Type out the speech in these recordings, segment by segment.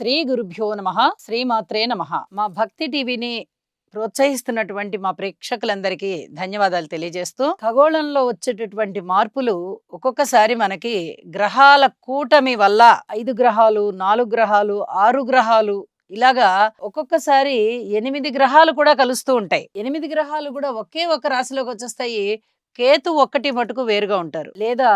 శ్రీ గురుభ్యో నమః. శ్రీమాత్రే నమః. మా భక్తి టీవీని ప్రోత్సహిస్తున్నటువంటి మా ప్రేక్షకులందరికీ ధన్యవాదాలు తెలియజేస్తూ, ఖగోళంలో వచ్చేటటువంటి మార్పులు ఒక్కొక్కసారి మనకి గ్రహాల కూటమి వల్ల 5 గ్రహాలు, 4 గ్రహాలు, 6 గ్రహాలు ఇలాగా ఒక్కొక్కసారి 8 గ్రహాలు కూడా కలుస్తూ ఉంటాయి. 8 గ్రహాలు కూడా ఒకే ఒక రాశిలోకి వచ్చేస్తాయి. కేతు ఒక్కటి మటుకు వేరుగా ఉంటారు. లేదా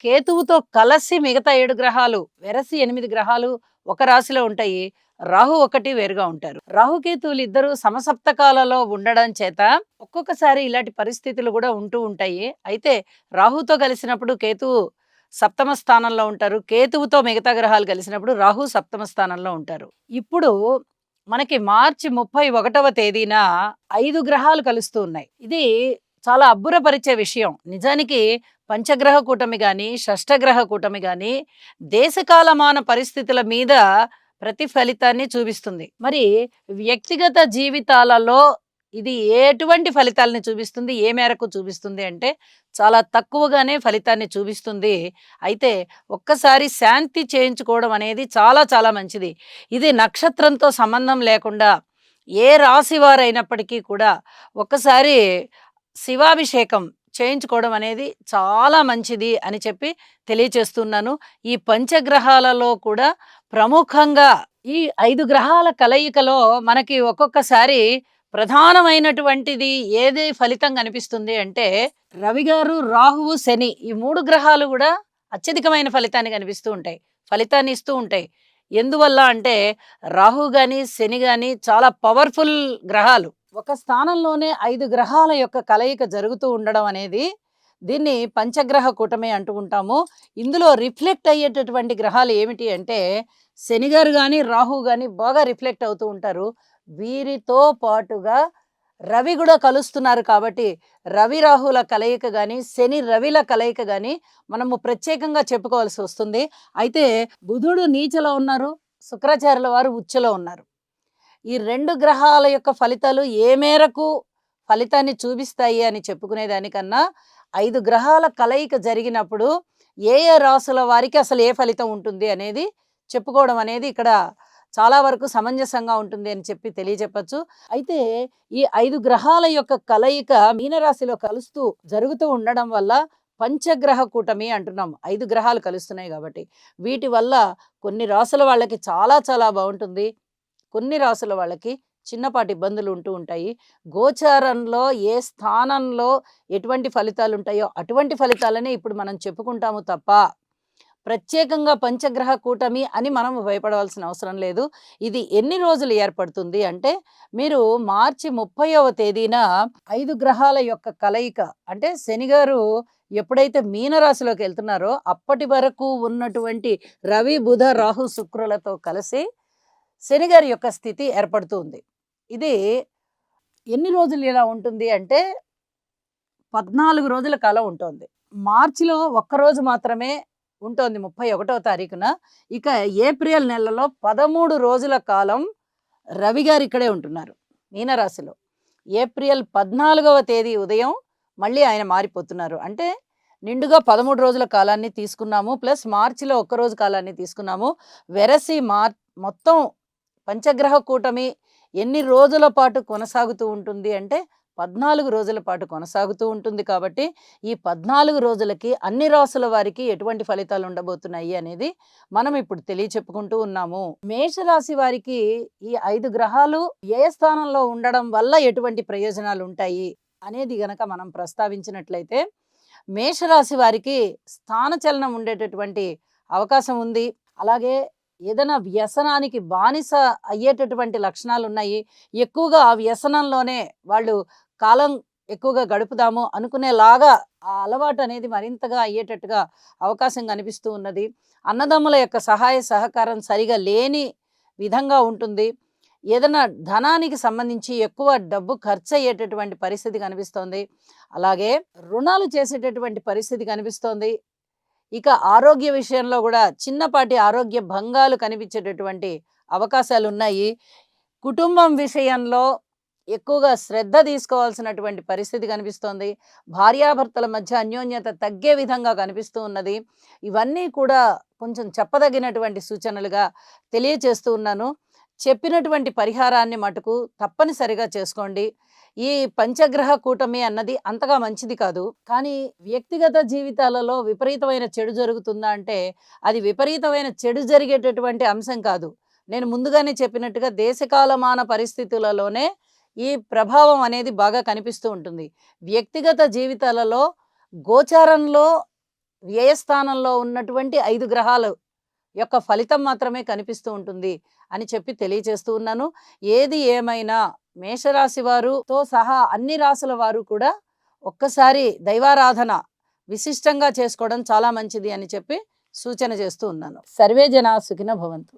కేతువుతో కలిసి మిగతా 7 గ్రహాలు వెరసి 8 గ్రహాలు ఒక రాశిలో ఉంటాయి. రాహు ఒకటి వేరుగా ఉంటారు. రాహుకేతువులు ఇద్దరు సమసప్తకాలలో ఉండడం చేత ఒక్కొక్కసారి ఇలాంటి పరిస్థితులు కూడా ఉంటూ ఉంటాయి. అయితే రాహుతో కలిసినప్పుడు కేతువు సప్తమ స్థానంలో ఉంటారు. కేతువుతో మిగతా గ్రహాలు కలిసినప్పుడు రాహు సప్తమ స్థానంలో ఉంటారు. ఇప్పుడు మనకి మార్చి 31వ తేదీన 5 గ్రహాలు కలుస్తూ ఉన్నాయి. ఇది చాలా అబ్బురపరిచే విషయం. నిజానికి పంచగ్రహ కూటమి గాని, షష్టగ్రహ కూటమి గాని దేశకాలమాన పరిస్థితుల మీద ప్రతిఫలితాన్ని చూపిస్తుంది. మరి వ్యక్తిగత జీవితాలలో ఇది ఎటువంటి ఫలితాలని చూపిస్తుంది? ఏ మేరకు చూపిస్తుంది అంటే చాలా తక్కువగానే ఫలితాన్ని చూపిస్తుంది. అయితే ఒక్కసారి శాంతి చేయించుకోవడం అనేది చాలా చాలా మంచిది. ఇది నక్షత్రంతో సంబంధం లేకుండా ఏ రాశి వారైనప్పటికీ కూడా ఒక్కసారి శివాభిషేకం చేయించుకోవడం అనేది చాలా మంచిది అని చెప్పి తెలియచేస్తున్నాను. ఈ పంచగ్రహాలలో కూడా ప్రముఖంగా ఈ 5 గ్రహాల కలయికలో మనకి ఒక్కొక్కసారి ప్రధానమైనటువంటిది ఏది ఫలితం కనిపిస్తుంది అంటే రవి గారు, రాహువు, శని ఈ 3 గ్రహాలు కూడా అత్యధికమైన ఫలితాన్ని కనిపిస్తూ ఉంటాయి. ఫలితాన్ని ఇస్తూ ఉంటాయి. ఎందువల్ల అంటే రాహు గాని, శని గాని చాలా పవర్ఫుల్ గ్రహాలు. ఒక స్థానంలోనే 5 గ్రహాల యొక్క కలయిక జరుగుతూ ఉండడం అనేది దీన్ని పంచగ్రహ కూటమి అంటూ ఉంటాము. ఇందులో రిఫ్లెక్ట్ అయ్యేటటువంటి గ్రహాలు ఏమిటి అంటే శని గారు గాని, రాహు గాని బాగా రిఫ్లెక్ట్ అవుతూ ఉంటారు. వీరితో పాటుగా రవి కూడా కలుస్తున్నారు కాబట్టి రవి రాహుల కలయిక గాని, శని రవిల కలయిక గాని మనము ప్రత్యేకంగా చెప్పుకోవాల్సి వస్తుంది. అయితే బుధుడు నీచలో ఉన్నారు, శుక్రాచార్యుల వారు ఉచ్చలో ఉన్నారు. ఈ 2 గ్రహాల యొక్క ఫలితాలు ఏ మేరకు ఫలితాన్ని చూపిస్తాయి అని చెప్పుకునే దానికన్నా 5 గ్రహాల కలయిక జరిగినప్పుడు ఏ ఏ రాసుల వారికి అసలు ఏ ఫలితం ఉంటుంది అనేది చెప్పుకోవడం అనేది ఇక్కడ చాలా వరకు సమంజసంగా ఉంటుంది అని చెప్పి తెలియజెప్పచ్చు. అయితే ఈ 5 గ్రహాల యొక్క కలయిక మీనరాశిలో కలుస్తూ జరుగుతూ ఉండడం వల్ల పంచగ్రహ కూటమి అంటున్నాం. 5 గ్రహాలు కలుస్తున్నాయి కాబట్టి వీటి వల్ల కొన్ని రాసుల వాళ్ళకి చాలా చాలా బాగుంటుంది. కొన్ని రాసుల వాళ్ళకి చిన్నపాటి ఇబ్బందులు ఉంటూ ఉంటాయి. గోచారంలో ఏ స్థానంలో ఎటువంటి ఫలితాలు ఉంటాయో అటువంటి ఫలితాలనే ఇప్పుడు మనం చెప్పుకుంటాము తప్ప ప్రత్యేకంగా పంచగ్రహ కూటమి అని మనం భయపడవలసిన అవసరం లేదు. ఇది ఎన్ని రోజులు ఏర్పడుతుంది అంటే మీరు మార్చి 30వ తేదీన 5 గ్రహాల యొక్క కలయిక అంటే శని గారు ఎప్పుడైతే మీనరాశిలోకి వెళ్తున్నారో అప్పటి వరకు ఉన్నటువంటి రవి, బుధ, రాహు, శుక్రులతో కలిసి శని గారి యొక్క స్థితి ఏర్పడుతుంది. ఇది ఎన్ని రోజులు ఇలా ఉంటుంది అంటే 14 రోజుల కాలం ఉంటుంది. మార్చిలో ఒక్కరోజు మాత్రమే ఉంటుంది 31వ తారీఖున. ఇక ఏప్రిల్ నెలలో 13 రోజుల కాలం రవి గారు ఇక్కడే ఉంటున్నారు మీనరాశిలో. ఏప్రిల్ 14వ తేదీ ఉదయం మళ్ళీ ఆయన మారిపోతున్నారు. అంటే నిండుగా 13 రోజుల కాలాన్ని తీసుకున్నాము. ప్లస్ మార్చిలో ఒక్కరోజు కాలాన్ని తీసుకున్నాము. వెరసి మొత్తం పంచగ్రహ కూటమి ఎన్ని రోజుల పాటు కొనసాగుతూ ఉంటుంది అంటే 14 రోజుల పాటు కొనసాగుతూ ఉంటుంది. కాబట్టి ఈ 14 రోజులకి అన్ని రాసుల వారికి ఎటువంటి ఫలితాలు ఉండబోతున్నాయి అనేది మనం ఇప్పుడు తెలియచెప్పుకుంటూ ఉన్నాము. మేషరాశి వారికి ఈ 5 గ్రహాలు ఏ స్థానంలో ఉండడం వల్ల ఎటువంటి ప్రయోజనాలు ఉంటాయి అనేది గనక మనం ప్రస్తావించినట్లయితే మేషరాశి వారికి స్థానచలనం ఉండేటటువంటి అవకాశం ఉంది. అలాగే ఏదైనా వ్యసనానికి బానిస అయ్యేటటువంటి లక్షణాలు ఉన్నాయి. ఎక్కువగా ఆ వ్యసనంలోనే వాళ్ళు కాలం ఎక్కువగా గడుపుదాము అనుకునేలాగా ఆ అలవాటు అనేది మరింతగా అయ్యేటట్టుగా అవకాశం కనిపిస్తూ ఉన్నది. అన్నదమ్ముల యొక్క సహాయ సహకారం సరిగా లేని విధంగా ఉంటుంది. ఏదైనా ధనానికి సంబంధించి ఎక్కువ డబ్బు ఖర్చు అయ్యేటటువంటి పరిస్థితి కనిపిస్తోంది. అలాగే రుణాలు చేసేటటువంటి పరిస్థితి కనిపిస్తోంది. ఇక ఆరోగ్య విషయంలో కూడా చిన్నపాటి ఆరోగ్య భంగాలు కనిపించేటటువంటి అవకాశాలు ఉన్నాయి. కుటుంబం విషయంలో ఎక్కువగా శ్రద్ధ తీసుకోవాల్సినటువంటి పరిస్థితి కనిపిస్తోంది. భార్యాభర్తల మధ్య అన్యోన్యత తగ్గే విధంగా కనిపిస్తూ ఉన్నది. ఇవన్నీ కూడా కొంచెం చెప్పదగినటువంటి సూచనలుగా తెలియచేస్తూ ఉన్నాను. చెప్పినటువంటి పరిహారాన్ని మటుకు తప్పనిసరిగా చేసుకోండి. ఈ పంచగ్రహ కూటమి అన్నది అంతగా మంచిది కాదు. కానీ వ్యక్తిగత జీవితాలలో విపరీతమైన చెడు జరుగుతుందా అంటే, అది విపరీతమైన చెడు జరిగేటటువంటి అంశం కాదు. నేను ముందుగానే చెప్పినట్టుగా దేశకాలమాన పరిస్థితులలోనే ఈ ప్రభావం అనేది బాగా కనిపిస్తూ ఉంటుంది. వ్యక్తిగత జీవితాలలో గోచారంలో వ్యయస్థానంలో ఉన్నటువంటి 5 గ్రహాలు యొక్క ఫలితం మాత్రమే కనిపిస్తూ ఉంటుంది అని చెప్పి తెలియచేస్తూ ఉన్నాను. ఏది ఏమైనా మేషరాశి వారుతో సహా అన్ని రాసుల వారు కూడా ఒక్కసారి దైవారాధన విశిష్టంగా చేసుకోవడం చాలా మంచిది అని చెప్పి సూచన చేస్తూ ఉన్నాను. సర్వే జనా సుఖినో భవంతు.